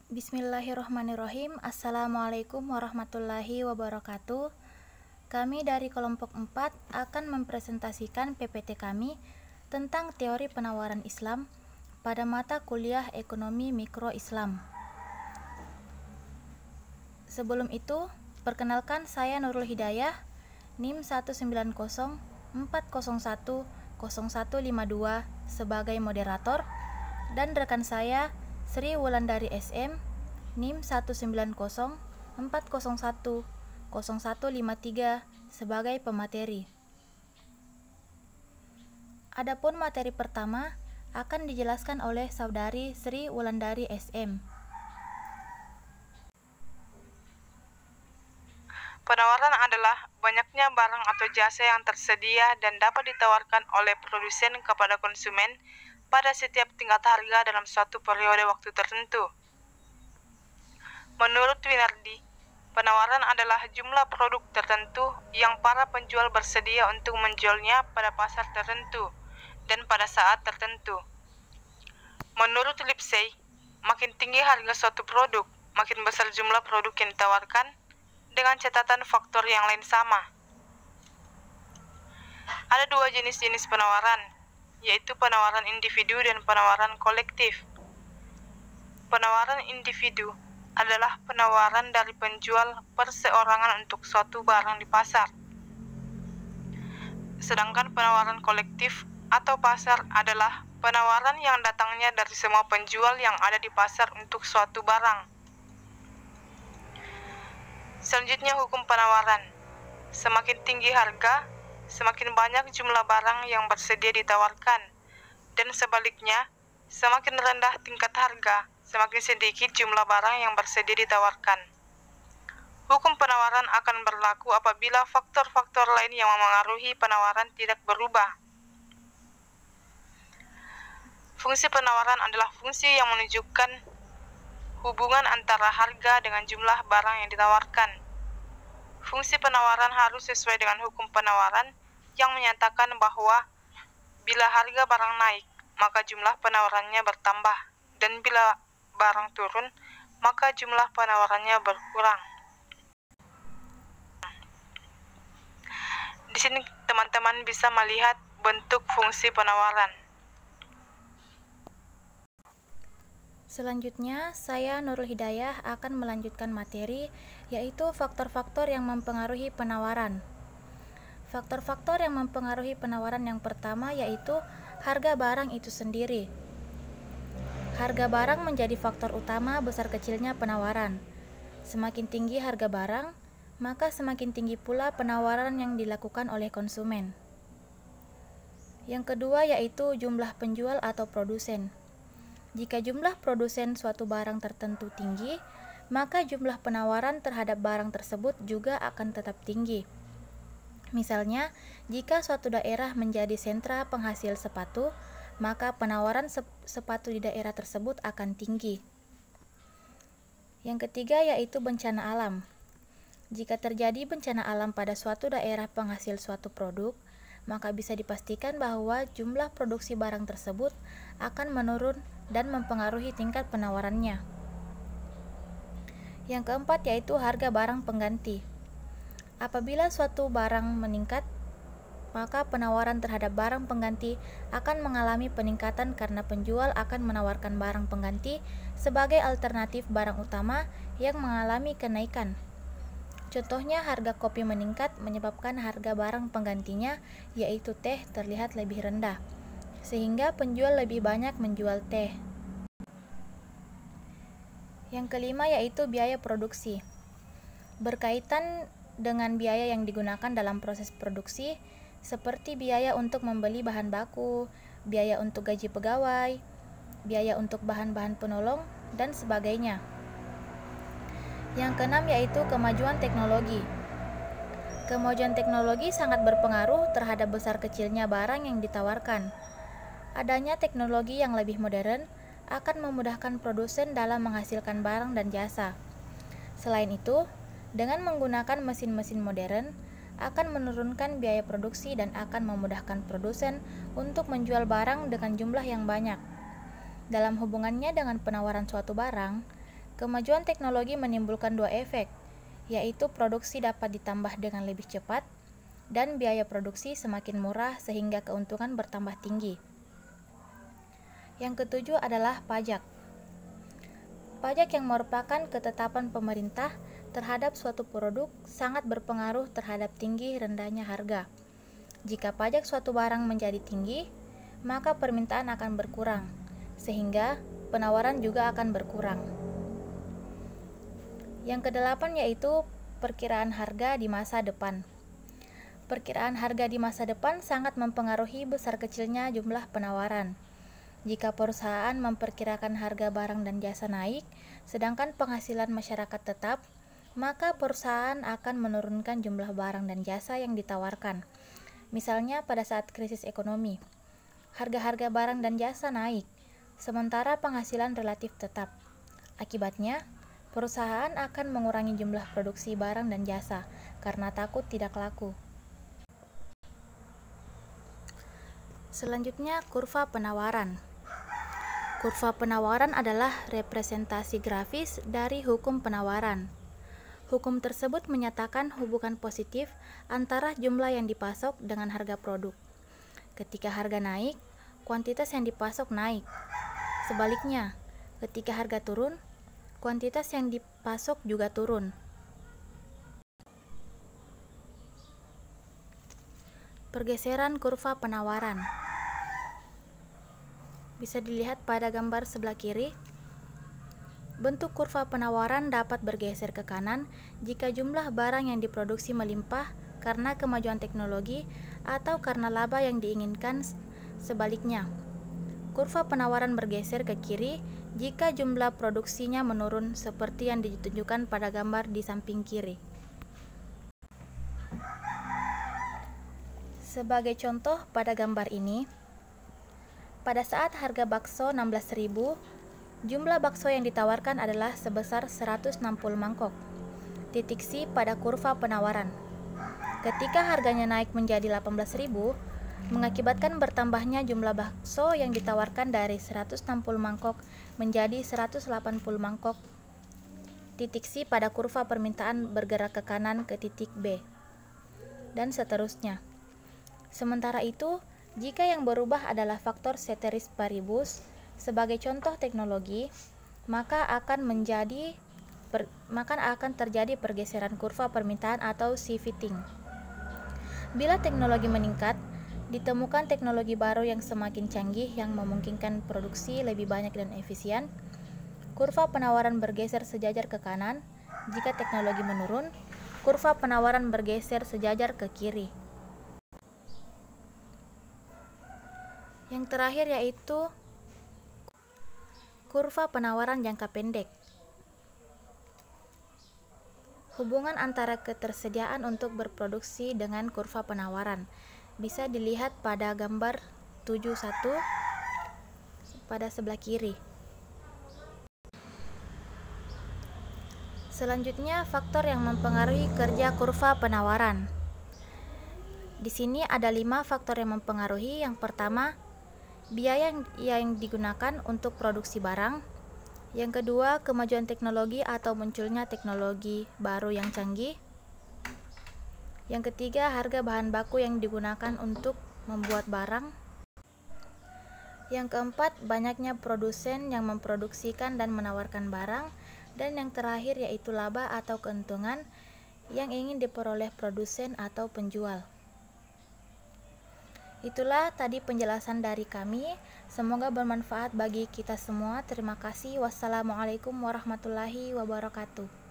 Bismillahirrahmanirrahim. Assalamualaikum warahmatullahi wabarakatuh. Kami dari kelompok 4 akan mempresentasikan PPT kami tentang teori penawaran Islam pada mata kuliah Ekonomi Mikro Islam. Sebelum itu, perkenalkan saya Nurul Hidayah, NIM 1904010010152 sebagai moderator, dan rekan saya Sri Wulandari SM, NIM 1904010010153 sebagai pemateri. Adapun materi pertama akan dijelaskan oleh Saudari Sri Wulandari SM. Penawaran adalah banyaknya barang atau jasa yang tersedia dan dapat ditawarkan oleh produsen kepada konsumen pada setiap tingkat harga dalam suatu periode waktu tertentu. Menurut Winardi, penawaran adalah jumlah produk tertentu yang para penjual bersedia untuk menjualnya pada pasar tertentu dan pada saat tertentu. Menurut Lipsey, makin tinggi harga suatu produk, makin besar jumlah produk yang ditawarkan, dengan catatan faktor yang lain sama. Ada dua jenis-jenis penawaran, yaitu penawaran individu dan penawaran kolektif. Penawaran individu adalah penawaran dari penjual perseorangan untuk suatu barang di pasar. Sedangkan penawaran kolektif atau pasar adalah penawaran yang datangnya dari semua penjual yang ada di pasar untuk suatu barang. Selanjutnya, hukum penawaran. Semakin tinggi harga, semakin banyak jumlah barang yang bersedia ditawarkan, dan sebaliknya, semakin rendah tingkat harga, semakin sedikit jumlah barang yang bersedia ditawarkan. Hukum penawaran akan berlaku apabila faktor-faktor lain yang memengaruhi penawaran tidak berubah. Fungsi penawaran adalah fungsi yang menunjukkan hubungan antara harga dengan jumlah barang yang ditawarkan. Fungsi penawaran harus sesuai dengan hukum penawaran yang menyatakan bahwa bila harga barang naik, maka jumlah penawarannya bertambah, dan bila barang turun, maka jumlah penawarannya berkurang. Di sini teman-teman bisa melihat bentuk fungsi penawaran. Selanjutnya, saya Nurul Hidayah akan melanjutkan materi, yaitu faktor-faktor yang mempengaruhi penawaran. Faktor-faktor yang mempengaruhi penawaran yang pertama yaitu harga barang itu sendiri. Harga barang menjadi faktor utama besar kecilnya penawaran. Semakin tinggi harga barang, maka semakin tinggi pula penawaran yang dilakukan oleh konsumen. Yang kedua yaitu jumlah penjual atau produsen. Jika jumlah produsen suatu barang tertentu tinggi, maka jumlah penawaran terhadap barang tersebut juga akan tetap tinggi. Misalnya, jika suatu daerah menjadi sentra penghasil sepatu, maka penawaran sepatu di daerah tersebut akan tinggi. Yang ketiga yaitu bencana alam. Jika terjadi bencana alam pada suatu daerah penghasil suatu produk, maka bisa dipastikan bahwa jumlah produksi barang tersebut akan menurun dan mempengaruhi tingkat penawarannya. Yang keempat yaitu harga barang pengganti. Apabila suatu barang meningkat, maka penawaran terhadap barang pengganti akan mengalami peningkatan karena penjual akan menawarkan barang pengganti sebagai alternatif barang utama yang mengalami kenaikan. Contohnya, harga kopi meningkat menyebabkan harga barang penggantinya, yaitu teh, terlihat lebih rendah, sehingga penjual lebih banyak menjual teh. Yang kelima yaitu biaya produksi. Berkaitan dengan biaya yang digunakan dalam proses produksi, seperti biaya untuk membeli bahan baku, biaya untuk gaji pegawai, biaya untuk bahan-bahan penolong, dan sebagainya. Yang keenam yaitu kemajuan teknologi. Kemajuan teknologi sangat berpengaruh terhadap besar kecilnya barang yang ditawarkan. Adanya teknologi yang lebih modern akan memudahkan produsen dalam menghasilkan barang dan jasa. Selain itu, dengan menggunakan mesin-mesin modern, akan menurunkan biaya produksi dan akan memudahkan produsen untuk menjual barang dengan jumlah yang banyak. Dalam hubungannya dengan penawaran suatu barang, Kemajuan teknologi menimbulkan dua efek, yaitu produksi dapat ditambah dengan lebih cepat dan biaya produksi semakin murah sehingga keuntungan bertambah tinggi. Yang ketujuh adalah pajak. Pajak yang merupakan ketetapan pemerintah terhadap suatu produk sangat berpengaruh terhadap tinggi rendahnya harga. Jika pajak suatu barang menjadi tinggi, maka permintaan akan berkurang, sehingga penawaran juga akan berkurang. Yang kedelapan yaitu perkiraan harga di masa depan. Perkiraan harga di masa depan sangat mempengaruhi besar kecilnya jumlah penawaran. Jika perusahaan memperkirakan harga barang dan jasa naik, sedangkan penghasilan masyarakat tetap, maka perusahaan akan menurunkan jumlah barang dan jasa yang ditawarkan. Misalnya pada saat krisis ekonomi, harga-harga barang dan jasa naik, sementara penghasilan relatif tetap. Akibatnya, perusahaan akan mengurangi jumlah produksi barang dan jasa karena takut tidak laku. Selanjutnya, kurva penawaran. Kurva penawaran adalah representasi grafis dari hukum penawaran. Hukum tersebut menyatakan hubungan positif antara jumlah yang dipasok dengan harga produk. Ketika harga naik, kuantitas yang dipasok naik. Sebaliknya, ketika harga turun, kuantitas yang dipasok juga turun. Pergeseran kurva penawaran bisa dilihat pada gambar sebelah kiri. Bentuk kurva penawaran dapat bergeser ke kanan jika jumlah barang yang diproduksi melimpah karena kemajuan teknologi atau karena laba yang diinginkan. Sebaliknya, kurva penawaran bergeser ke kiri jika jumlah produksinya menurun seperti yang ditunjukkan pada gambar di samping kiri. Sebagai contoh pada gambar ini, pada saat harga bakso 16.000, jumlah bakso yang ditawarkan adalah sebesar 160 mangkok. Titik C pada kurva penawaran. Ketika harganya naik menjadi 18.000, mengakibatkan bertambahnya jumlah bakso yang ditawarkan dari 160 mangkok menjadi 180 mangkok. Titik C pada kurva permintaan bergerak ke kanan ke titik B, dan seterusnya. Sementara itu, jika yang berubah adalah faktor ceteris paribus sebagai contoh teknologi, maka akan terjadi pergeseran kurva permintaan atau shifting. Bila teknologi meningkat, ditemukan teknologi baru yang semakin canggih yang memungkinkan produksi lebih banyak dan efisien, kurva penawaran bergeser sejajar ke kanan. Jika teknologi menurun, kurva penawaran bergeser sejajar ke kiri. Yang terakhir yaitu kurva penawaran jangka pendek. Hubungan antara ketersediaan untuk berproduksi dengan kurva penawaran bisa dilihat pada gambar 7.1 pada sebelah kiri. Selanjutnya, faktor yang mempengaruhi kerja kurva penawaran. Di sini ada 5 faktor yang mempengaruhi. Yang pertama, biaya yang digunakan untuk produksi barang. Yang kedua, kemajuan teknologi atau munculnya teknologi baru yang canggih. Yang ketiga, harga bahan baku yang digunakan untuk membuat barang. Yang keempat, banyaknya produsen yang memproduksikan dan menawarkan barang. Dan yang terakhir yaitu laba atau keuntungan yang ingin diperoleh produsen atau penjual. Itulah tadi penjelasan dari kami. Semoga bermanfaat bagi kita semua. Terima kasih. Wassalamualaikum warahmatullahi wabarakatuh.